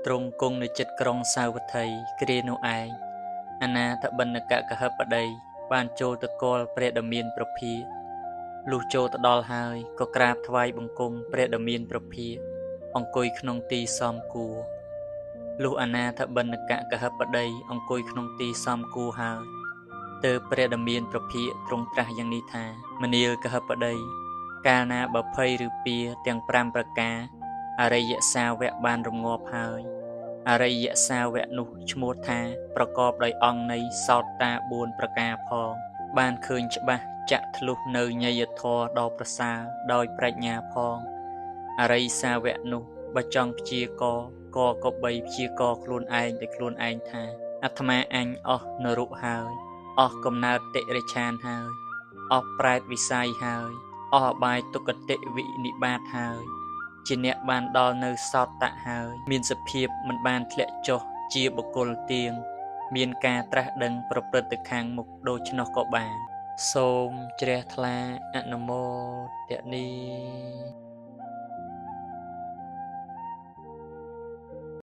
ទ្រង់គង់នៅចិត្តក្រុងសាវត្ថីគ្រានោះឯងអាណាថបណ្ឌកកហបតីបានចូលទៅគាល់ព្រះដ៏មានប្រភាលុះចូលទៅដល់ហើយក៏ក្រាបថ្វាយបង្គំព្រះដ៏មានប្រភាអង្គុយក្នុងទីសមគួរលុះអាណាថបណ្ឌកកហបតីអង្គុយក្នុងទីសមគួរហើយទើបព្រះដ៏មានប្រភាទ្រង់ត្រាស់យ៉ាងនេះថាមនាលកហបតីកាលណាបើភ័យឬពៀទាំង5ប្រការអរិយសាវកបានរងាប់ហើយអរិយសាវកនោះឈ្មោះថាប្រកបដោយអង្គនៃសោតតា4ប្រការផងបានឃើញច្បាស់ចាក់ធ្លុះនៅញយធម៌ដ៏ប្រសើរដោយប្រាជ្ញាផងអរិយសាវកនោះបើចង់ព្យាករក៏បីព្យាករខ្លួនឯងដោយខ្លួនឯងថាអាត្មាអញអស់នរុហើយអស់កំណើតតិរិឆានហើយអស់ប្រែតវិស័យហើយអស់អបាយទុគតិវិនិបាតហើយជាអ្នកបានដល់នៅសោតៈហើយមានសភាពមិនបានធ្លាក់ចុះជាបុគ្គលទៀងមានការត្រាស់ដឹងប្រព្រឹត្តទៅខាងមុខដូច្នោះក៏បានសូមជ្រះថ្លាអនុមោទនា